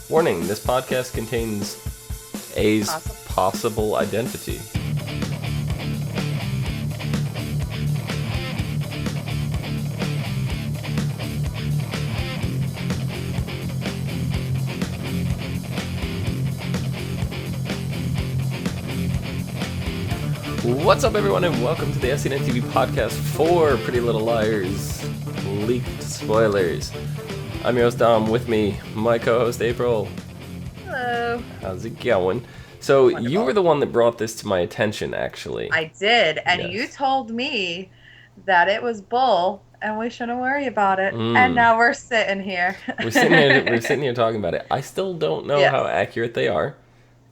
Warning, this podcast contains A's possible identity. What's up, everyone, and welcome to the ASOTV podcast for Pretty Little Liars Leaked Spoilers. I'm your host, Dom. With me, my co-host, April. Hello. How's it going? So, Wonderful. You were the one that brought this to my attention, actually. I did, and Yes. you told me that it was bull and we shouldn't worry about it. And now we're sitting here. We're sitting here talking about it. I still don't know how accurate they are.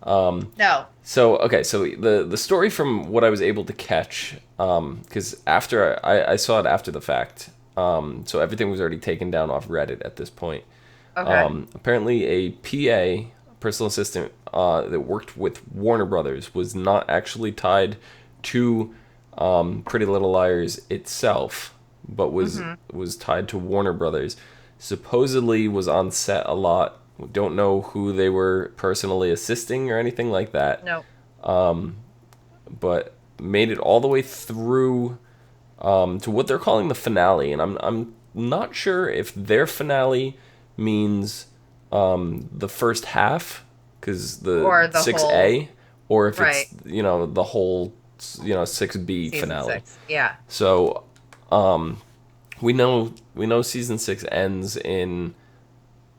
No. So the story, from what I was able to catch, because after I saw it after the fact, so everything was already taken down off Reddit at this point. Okay. Apparently a PA, personal assistant, that worked with Warner Brothers was not actually tied to Pretty Little Liars itself, but was tied to Warner Brothers. Supposedly was on set a lot. Don't know who they were personally assisting or anything like that. No. But made it all the way through to what they're calling the finale, and I'm not sure if their finale means the first half, because the 6A, or if it's the whole 6B Season finale. 6. Yeah. So we know season 6 ends in,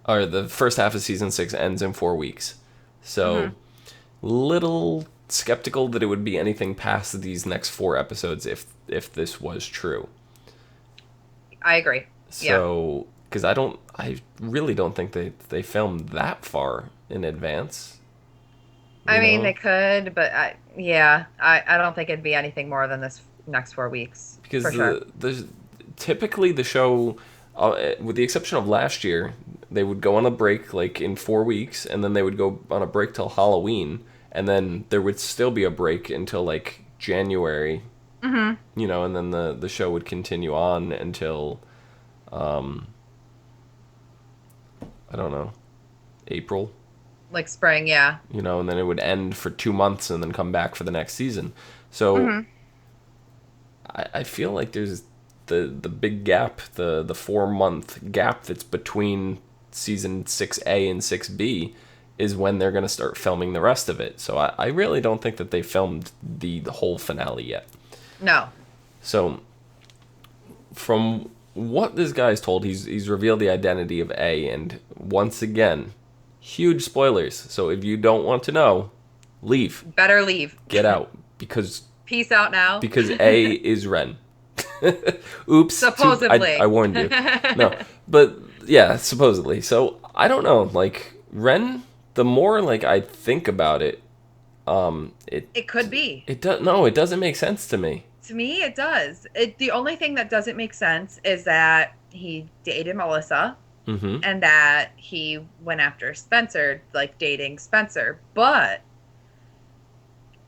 or the first half of season 6 ends in 4 weeks. So little skeptical that it would be anything past these next 4 episodes if this was true. I agree. So, because I really don't think they filmed that far in advance. I mean, they could, but I don't think it'd be anything more than this next 4 weeks. Because for typically the show, with the exception of last year, they would go on a break like in 4 weeks, and then they would go on a break till Halloween, and then there would still be a break until like January. And then the show would continue on until, I don't know, April. Like spring, yeah. And then it would end for 2 months and then come back for the next season. So I feel like there's the big gap, the 4-month gap that's between season 6A and 6B is when they're going to start filming the rest of it. So I really don't think that they filmed the whole finale yet. No. So from what this guy's told, he's revealed the identity of A, and once again, huge spoilers. So if you don't want to know, leave. Better leave. Get out, because Peace out now. Because A is Ren. Oops. Supposedly. I warned you. No, but yeah, supposedly. So I don't know. Like Ren, the more like I think about it, it could be. It doesn't make sense to me. To me, it does. The only thing that doesn't make sense is that he dated Melissa, and that he went after Spencer, like dating Spencer. But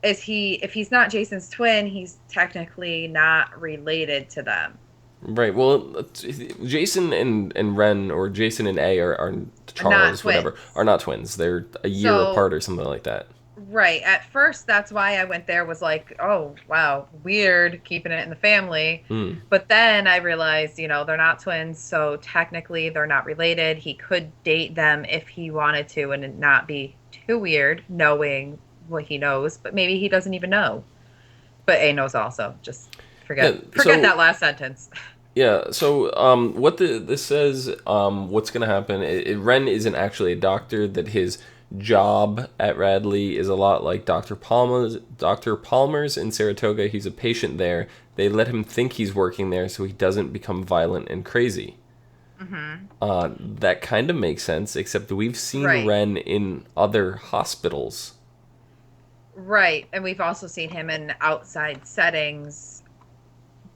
if he's not Jason's twin, he's technically not related to them. Right. Well, Jason and Ren, or Jason and A, are Charles, whatever, are not twins. They're a year apart or something like that. Right. At first, that's why I went there, was like, oh, wow, weird, keeping it in the family. But then I realized, they're not twins, so technically they're not related. He could date them if he wanted to and it not be too weird, knowing what he knows. But maybe he doesn't even know. But A knows also. Just forget that last sentence. Yeah, so what this says, what's going to happen, Ren isn't actually a doctor, that his job at Radley is a lot like Dr. Palmer's in Saratoga. He's a patient there. They let him think he's working there so he doesn't become violent and crazy. That kind of makes sense, except we've seen Ren in other hospitals. Right, and we've also seen him in outside settings.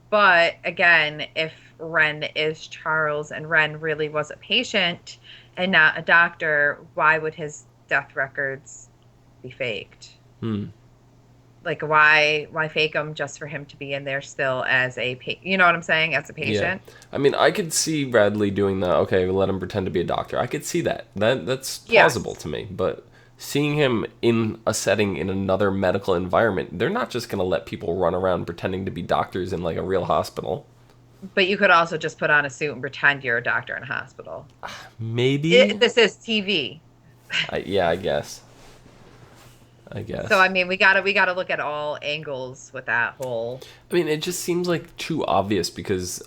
But again, if Ren is Charles and Ren really was a patient and not a doctor, why would his death records be faked? Like why fake him just for him to be in there still as you know what I'm saying, as a Yeah. patient? I mean, I could see Bradley doing the okay, let him pretend to be a doctor. I could see that. That's plausible Yes. to me. But seeing him in a setting in another medical environment, they're not just gonna let people run around pretending to be doctors in like a real hospital. But you could also just put on a suit and pretend you're a doctor in a hospital. Maybe. This is TV. Yeah, I guess. I So guess. I mean, we gotta look at all angles with that whole. I mean, it just seems like too obvious because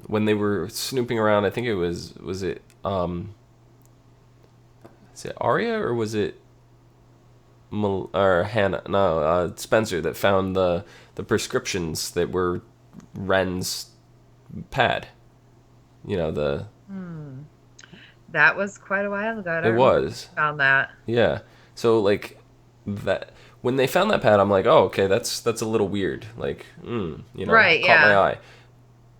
when they were snooping around, I think it was it is it Arya or was it or Hannah? No, Spencer that found the prescriptions that were Ren's pad. You know the Hmm. That was quite a while ago. I it don't remember when was we found that. yeah. So like that when they found that pad, I'm like, oh okay, that's a little weird. Like, Right, caught my yeah. eye.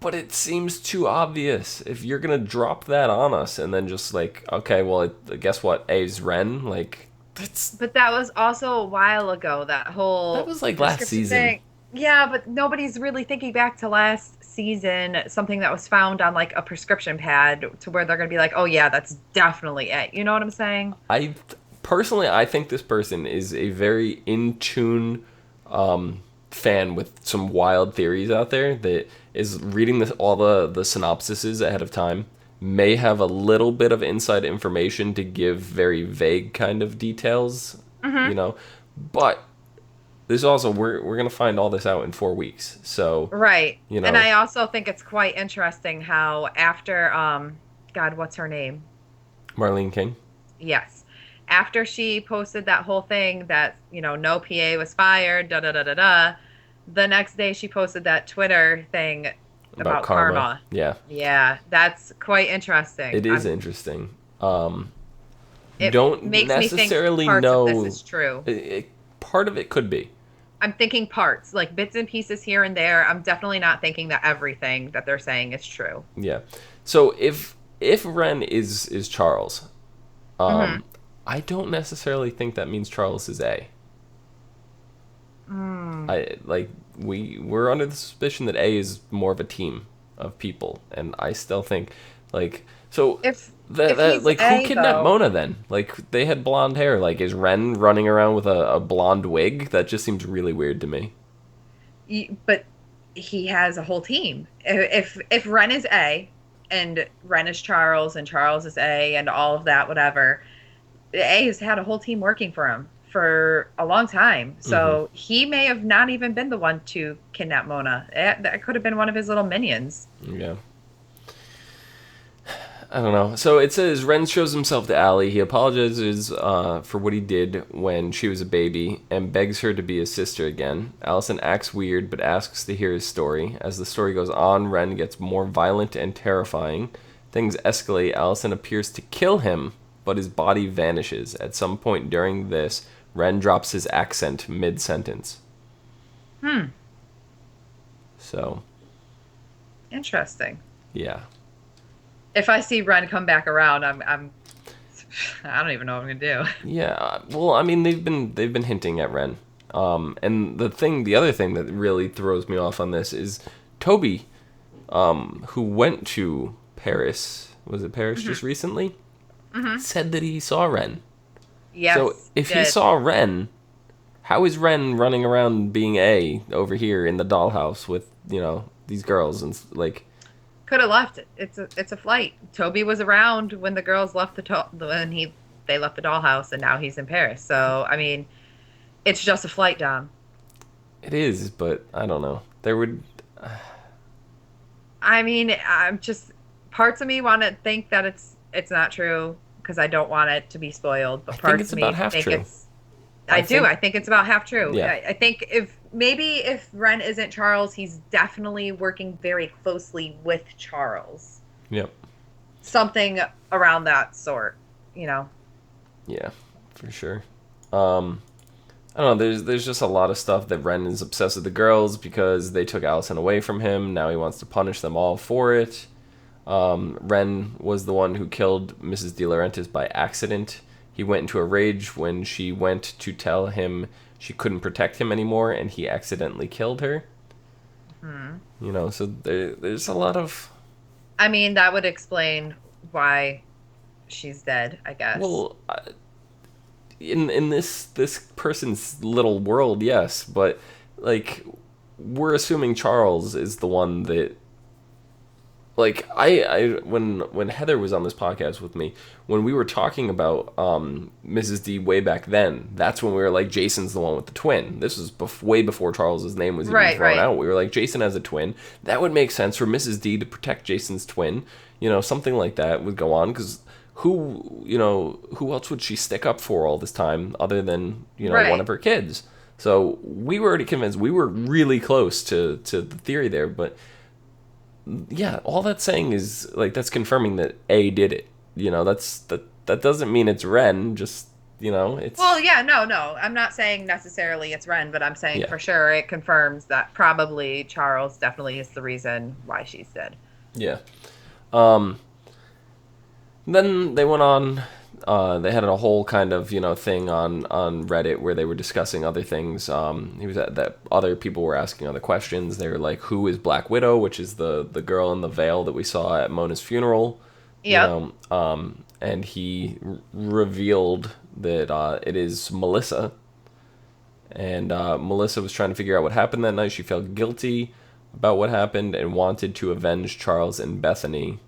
But it seems too obvious. If you're gonna drop that on us and then just like, okay, well, guess what? A's Ren. Like, But that was also a while ago, that that whole was like last prescription season. thing. Yeah, but nobody's really thinking back to last season, something that was found on like a prescription pad to where they're going to be like, oh, yeah, that's definitely it. You know what I'm saying? I personally, I think this person is a very in tune fan with some wild theories out there that is reading all the synopsises ahead of time. May have a little bit of inside information to give very vague kind of details, Hmm. but there's also we're gonna find all this out in 4 weeks. So, Right. you And know, I also think it's quite interesting how after, God, what's her name? Marlene King. Yes. After she posted that whole thing that, no PA was fired, da da da da da, the next day she posted that Twitter thing About about karma. karma. Yeah, Yeah, that's quite interesting. it is interesting. It Don't makes me think necessarily parts of this know. is true. Part of it could be. I'm thinking parts, like bits and pieces here and there. I'm definitely not thinking that everything that they're saying is true. Yeah. So if Ren is Charles, Hmm. I don't necessarily think that means Charles is A. Mm. I like we're under the suspicion that A is more of a team of people, and I still think like so If that if that he's like who A kidnapped though, Mona then? Like they had blonde hair. Like is Ren running around with a blonde wig? That just seems really weird to me. but he has a whole team. If Ren is A and Ren is Charles and Charles is A and all of that, whatever, A has had a whole team working for him for a long time. Mm-hmm. So he may have not even been the one to kidnap Mona. That could have been one of his little minions. Yeah. I don't know. So it says Ren shows himself to Allie. He apologizes for what he did when she was a baby and begs her to be his sister again. Allison acts weird but asks to hear his story. As the story goes on, Ren gets more violent and terrifying. Things escalate. Allison appears to kill him, but his body vanishes. At some point during this, Ren drops his accent mid sentence. Hmm. So, Interesting. yeah. If I see Ren come back around, I don't even know what I'm gonna do. Yeah, well, I mean, they've been hinting at Ren, and the other thing that really throws me off on this is Toby, who went to Paris, was it Paris Hmm. just recently, Hmm. said that he saw Ren. So Yes, he if he did. saw Ren, how is Ren running around being A over here in the dollhouse with these girls and like, Could have left. It's a flight. Toby was around when the girls left they left the dollhouse, and now he's in Paris. So I mean, it's just a flight, Dom. it is, but I don't know. There would, I mean, I'm just parts of me want to think that it's not true because I don't want it to be spoiled, I but think parts it's of about me half think true. it's. I I do. think, I think it's about half true. yeah, I think if Ren isn't Charles, he's definitely working very closely with Charles. yep. Something around that sort, you know. Yeah, for sure. Um, I don't know. There's just a lot of stuff that Ren is obsessed with the girls because they took Allison away from him. Now he wants to punish them all for it. Ren was the one who killed Mrs. De Laurentiis by accident. He went into a rage when she went to tell him she couldn't protect him anymore, and he accidentally killed her. You know, so there's a lot of I mean, that would explain why she's dead, I guess. well, in this person's little world, yes, but like we're assuming Charles is the one that like I when Heather was on this podcast with me, when we were talking about Mrs. D way back then, that's when we were like, Jason's the one with the twin. This was way before Charles's name was even Right, thrown right. out. We were like, Jason has a twin. That would make sense for Mrs. D to protect Jason's twin. You know, something like that would go on because who else would she stick up for all this time other than one Right. of her kids? So we were already convinced. We were really close to the theory there, but yeah, all that's saying is like that's confirming that A did it. That doesn't mean it's Ren. Just it's Well, yeah, no, no. I'm not saying necessarily it's Ren, but I'm saying yeah, for sure it confirms that probably Charles definitely is the reason why she's dead. yeah. Um, then they went on. They had a whole kind of thing on Reddit where they were discussing other things. He was that other people were asking other questions. They were like, "Who is Black Widow?" Which is the girl in the veil that we saw at Mona's funeral. Yep. And he revealed that it is Melissa. And Melissa was trying to figure out what happened that night. She felt guilty about what happened and wanted to avenge Charles and Bethany,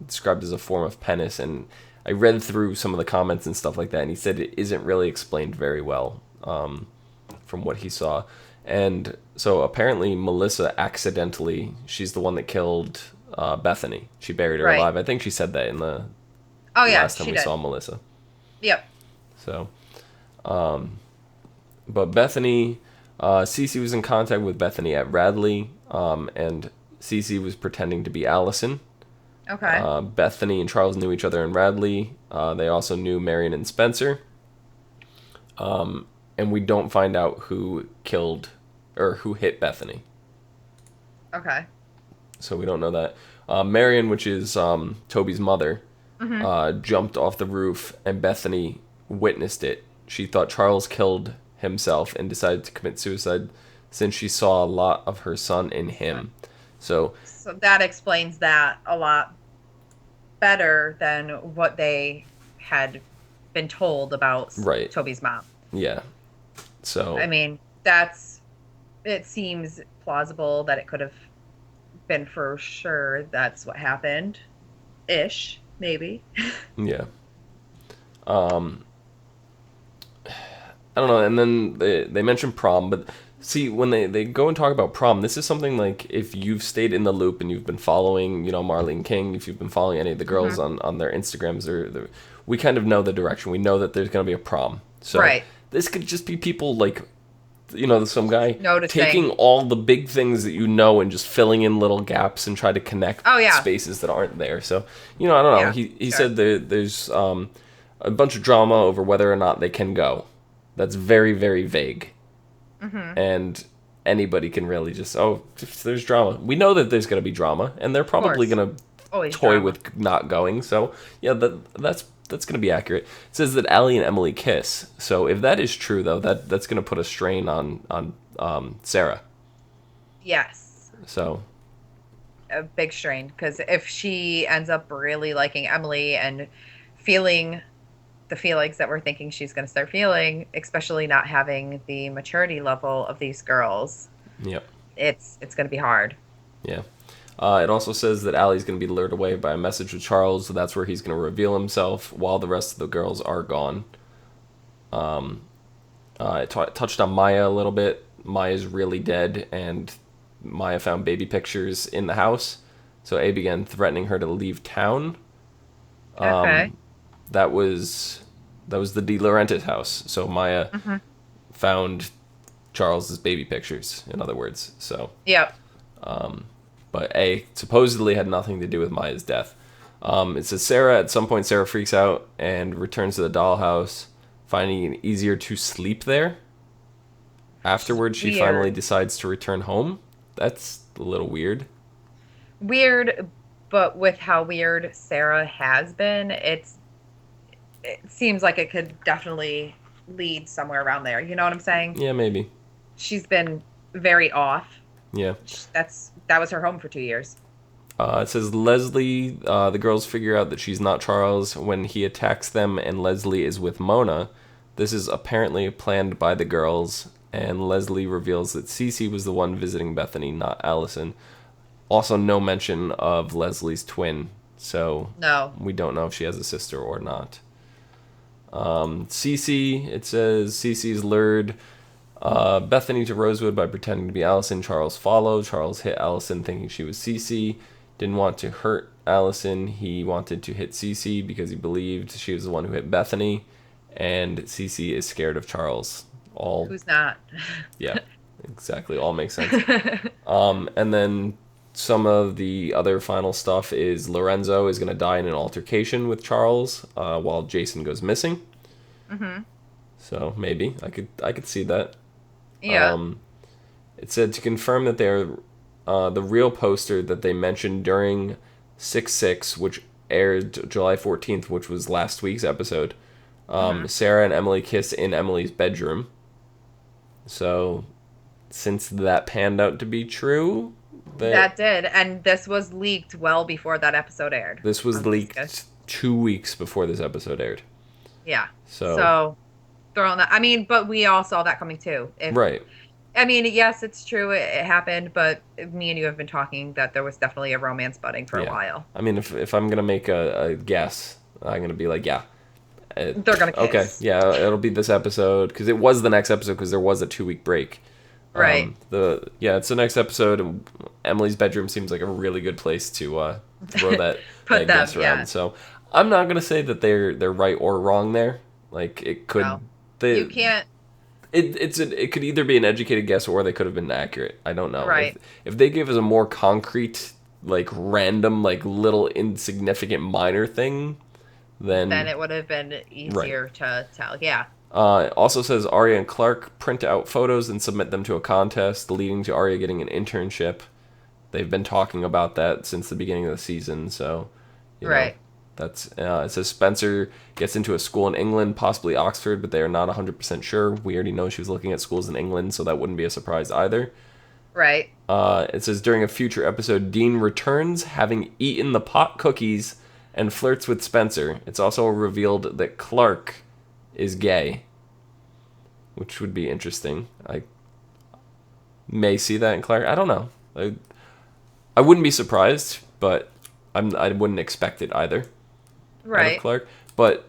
described as a form of penance. And I read through some of the comments and stuff like that, and he said it isn't really explained very well from what he saw. And so apparently Melissa accidentally, she's the one that killed Bethany. She buried her Right. alive. I think she said that in the Oh yeah, last time she we did. saw Melissa. Yep. So, but Bethany, Cece was in contact with Bethany at Radley, and Cece was pretending to be Allison. Okay. Bethany and Charles knew each other in Radley. They also knew Marion and Spencer. And we don't find out who killed or who hit Bethany. Okay. So we don't know that. Marion, which is Toby's mother, jumped off the roof, and Bethany witnessed it. She thought Charles killed himself and decided to commit suicide since she saw a lot of her son in him. So, So that explains that a lot better than what they had been told about right, Toby's mom. yeah. So, I mean, it seems plausible that it could have been for sure that's what happened ish, maybe. yeah. I don't know. And then they mentioned prom, but see, when they go and talk about prom, this is something like if you've stayed in the loop and you've been following, Marlene King, if you've been following any of the girls on their Instagrams, we kind of know the direction. We know that there's going to be a prom. So Right. this could just be people like, some guy Noticing. taking all the big things that and just filling in little gaps and try to connect Oh, yeah. spaces that aren't there. So, I don't know. Yeah, He sure. said there's a bunch of drama over whether or not they can go. That's very, very vague. And anybody can really just, if there's drama. We know that there's going to be drama, and they're probably course. going to Always toy drama. with not going. So, yeah, that's going to be accurate. It says that Allie and Emily kiss. So if that is true, though, that's going to put a strain on Sarah. Yes. So, A big strain because if she ends up really liking Emily and feeling the feelings that we're thinking she's going to start feeling, especially not having the maturity level of these girls, yep. it's going to be hard. Yeah. It also says that Allie's going to be lured away by a message with Charles, so that's where he's going to reveal himself while the rest of the girls are gone. It touched on Maya a little bit. Maya's really dead, and Maya found baby pictures in the house, so A began threatening her to leave town. Okay. That was the De Laurentiis house, so Maya found Charles's baby pictures, in other words. So, Yep. but A supposedly had nothing to do with Maya's death. It says at some point Sarah freaks out and returns to the dollhouse, finding it easier to sleep there. Afterwards, she Weird. finally decides to return home. That's a little weird. Weird, but with how weird Sarah has been, it seems like it could definitely lead somewhere around there. You know what I'm saying? Yeah, maybe. She's been very off. Yeah. That was her home for 2 years. It says Leslie, the girls figure out that she's not Charles when he attacks them and Leslie is with Mona. This is apparently planned by the girls, and Leslie reveals that Cece was the one visiting Bethany, not Allison. Also, no mention of Leslie's twin, so No. we don't know if she has a sister or not. Cece, it says Cece's lured Bethany to Rosewood by pretending to be Allison. Charles followed. Charles hit Allison thinking she was Cece. Didn't want to hurt Allison. He wanted to hit Cece because he believed she was the one who hit Bethany. And Cece is scared of Charles. All, Who's not? yeah, exactly. All makes sense. And then some of the other final stuff is Lorenzo is going to die in an altercation with Charles while Jason goes missing. Mm-hmm. So maybe I could see that. Yeah. It said to confirm that they're the real poster that they mentioned during 6/6, which aired July 14th, which was last week's episode. Sarah and Emily kiss in Emily's bedroom. So, since that panned out to be true, That did, and this was leaked well before that episode aired. This was leaked 2 weeks before this episode aired. Yeah. So throwing that. I mean, but we all saw that coming too. Right. I mean, yes, it's true. It happened, but me and you have been talking that there was definitely a romance budding for a while. I mean, if I'm gonna make a guess, I'm gonna be like, yeah. They're gonna kiss. Okay, yeah, it'll be this episode because it was the next episode because there was a 2-week break. Right. It's the next episode. And Emily's bedroom seems like a really good place to throw that guess around. Yeah. So I'm not gonna say that they're right or wrong there. Like it could. No. You can't. It could either be an educated guess or they could have been accurate. I don't know. Right. If they gave us a more concrete, like random, like little insignificant minor thing, then it would have been easier to tell. Yeah. Also says Arya and Clark print out photos and submit them to a contest, leading to Arya getting an internship. They've been talking about that since the beginning of the season, so right. That's it says Spencer gets into a school in England, possibly Oxford, but they are not 100% sure. We already know she was looking at schools in England, so that wouldn't be a surprise either. Right. It says during a future episode, Dean returns having eaten the pot cookies and flirts with Spencer. It's also revealed that Clark is gay, which would be interesting. I may see that in Clark. I don't know. I wouldn't be surprised, but I wouldn't expect it either. Right. Out of Clark. But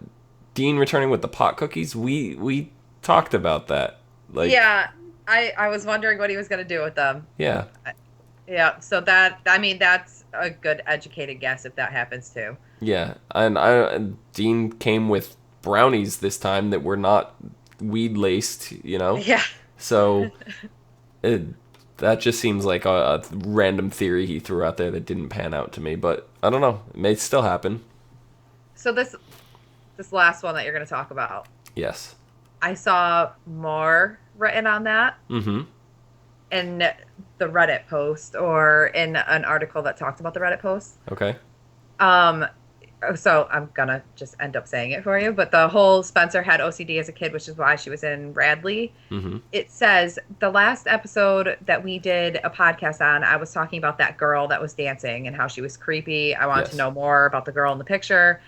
Dean returning with the pot cookies, we talked about that. Like, yeah, I was wondering what he was going to do with them. Yeah. Yeah, so that's a good educated guess if that happens too. Yeah, and Dean came with brownies this time that were not weed laced, Yeah. So that just seems like a random theory he threw out there that didn't pan out to me, but I don't know. It may still happen. So this last one that you're going to talk about. Yes. I saw more written on that. Mm-hmm. In the Reddit post or in an article that talked about the Reddit post. Okay. So I'm gonna just end up saying it for you, but the whole Spencer had OCD as a kid, which is why she was in Radley. Mm-hmm. It says the last episode that we did a podcast on, I was talking about that girl that was dancing and how she was creepy. I wanted to know more about the girl in the picture.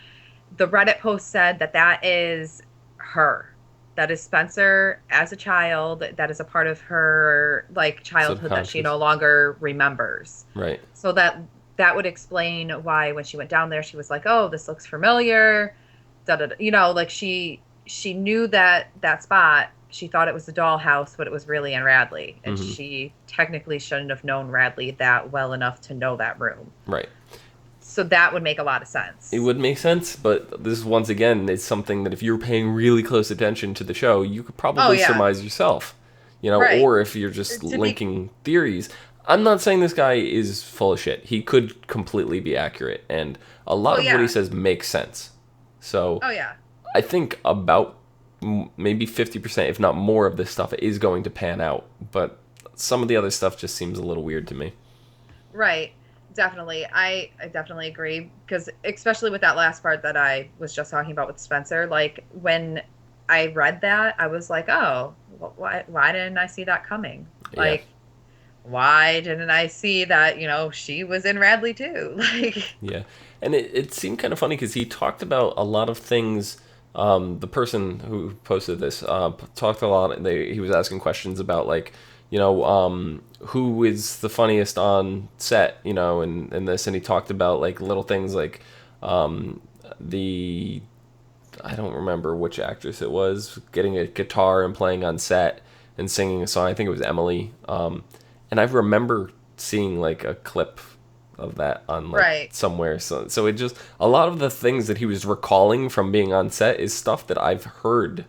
The Reddit post said that is her. That is Spencer as a child. That is a part of her childhood that she no longer remembers. Right. So that would explain why when she went down there, she was like, "Oh, this looks familiar." She knew that spot. She thought it was the dollhouse, but it was really in Radley, and she technically shouldn't have known Radley that well enough to know that room. Right. So that would make a lot of sense. It would make sense, but this once again is something that if you're paying really close attention to the show, you could probably surmise yourself, right. Or if you're just linking theories. I'm not saying this guy is full of shit. He could completely be accurate, and a lot of what he says makes sense. So I think about maybe 50%, if not more, of this stuff is going to pan out, but some of the other stuff just seems a little weird to me. Right. Definitely. I definitely agree, because especially with that last part that I was just talking about with Spencer, like when I read that, I was like, oh, why didn't I see that coming? Yeah. Like, why didn't I see that, she was in Radley too? Like, Yeah, and it seemed kind of funny because he talked about a lot of things. The person who posted this talked a lot. He was asking questions about like, who is the funniest on set, and this, and he talked about like little things like the I don't remember which actress it was getting a guitar and playing on set and singing a song. I think it was Emily. And I remember seeing like a clip of that on like right. somewhere. So it just a lot of the things that he was recalling from being on set is stuff that I've heard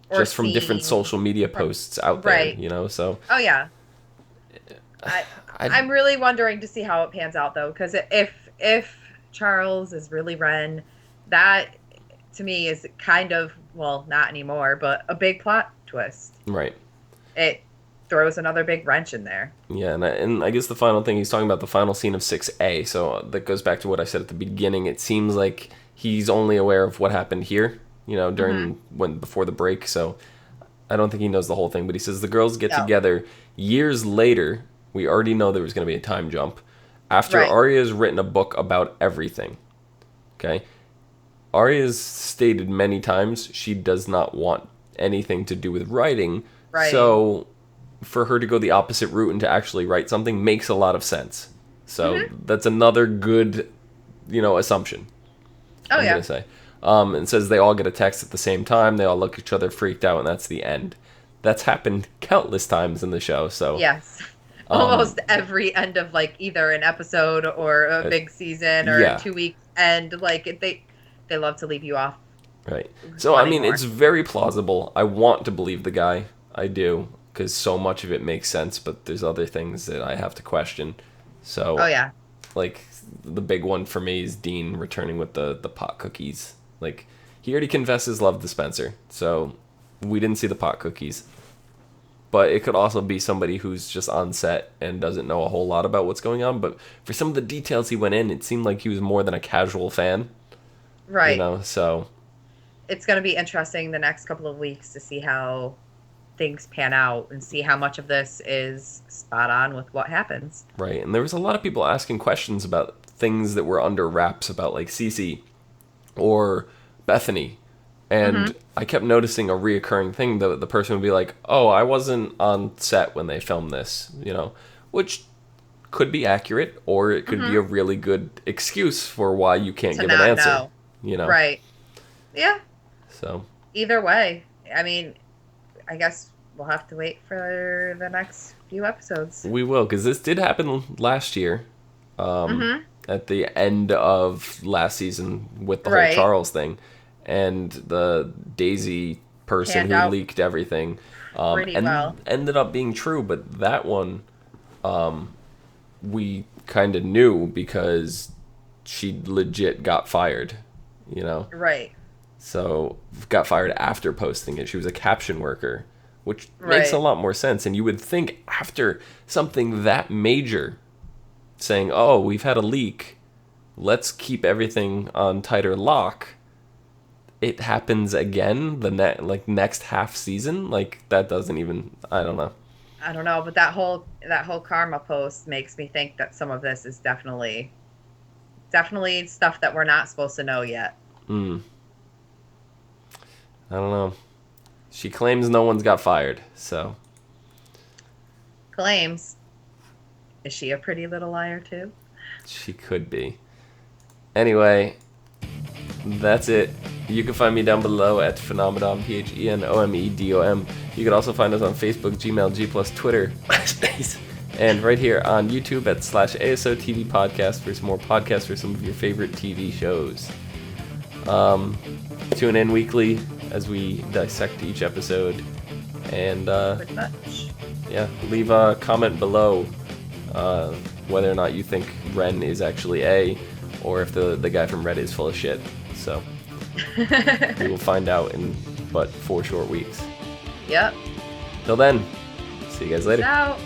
Or just from different seen social media from, posts out there. right. So Oh, yeah. I, I I'm really wondering to see how it pans out though, because if Charles is really Ren, that to me is kind of, well, not anymore, but a big plot twist. right. It throws another big wrench in there. Yeah, and I guess the final thing he's talking about the final scene of 6A. So that goes back to what I said at the beginning. It seems like he's only aware of what happened here, during before the break. So I don't think he knows the whole thing. But he says the girls get No. together years later. We already know there was going to be a time jump after Right. Arya's written a book about everything. Okay, Arya's stated many times she does not want anything to do with writing. Right. So for her to go the opposite route and to actually write something makes a lot of sense. So that's another good, assumption. Oh, I'm yeah. gonna say. And says they all get a text at the same time. They all look at each other freaked out, and that's the end. That's happened countless times in the show. So Yes. Almost every end of like either an episode or a big season or yeah. a 2 week end, like they love to leave you off. Right. So I mean, more. it's very plausible. I want to believe the guy. I do, because so much of it makes sense. But there's other things that I have to question. So. Oh yeah. Like the big one for me is Dean returning with the pot cookies. Like he already confessed his love to Spencer, so we didn't see the pot cookies. But it could also be somebody who's just on set and doesn't know a whole lot about what's going on. But for some of the details he went in, it seemed like he was more than a casual fan. Right. So it's going to be interesting the next couple of weeks to see how things pan out and see how much of this is spot on with what happens. Right. And there was a lot of people asking questions about things that were under wraps about like Cece or Bethany. And I kept noticing a reoccurring thing. The person would be like, oh, I wasn't on set when they filmed this, which could be accurate, or it could be a really good excuse for why you can't give an answer. Right. Yeah. So. Either way, I mean, I guess we'll have to wait for the next few episodes. We will, because this did happen last year. At the end of last season with the whole Charles thing. And the Daisy person who leaked everything ended up being true, but that one we kind of knew because she legit got fired, Right. So got fired after posting it. She was a caption worker, which makes a lot more sense. And you would think after something that major saying, oh, we've had a leak, let's keep everything on tighter lock, it happens again the next half season. Like that doesn't even, I don't know, but that whole karma post makes me think that some of this is definitely stuff that we're not supposed to know yet. I don't know. She claims no one's got fired, so claims. Is she a pretty little liar too? She could be. Anyway, that's it. You can find me down below at Phenomedom, PHENOMEDOM. You can also find us on Facebook, Gmail, G+, Twitter, MySpace, and right here on YouTube at /ASOTV Podcast for some more podcasts for some of your favorite TV shows. Tune in weekly as we dissect each episode. And, Pretty much. Yeah, leave a comment below whether or not you think Ren is actually A, or if the guy from Reddit is full of shit. So we will find out in but 4 short weeks. Yep. Till then, see you guys later. Ciao.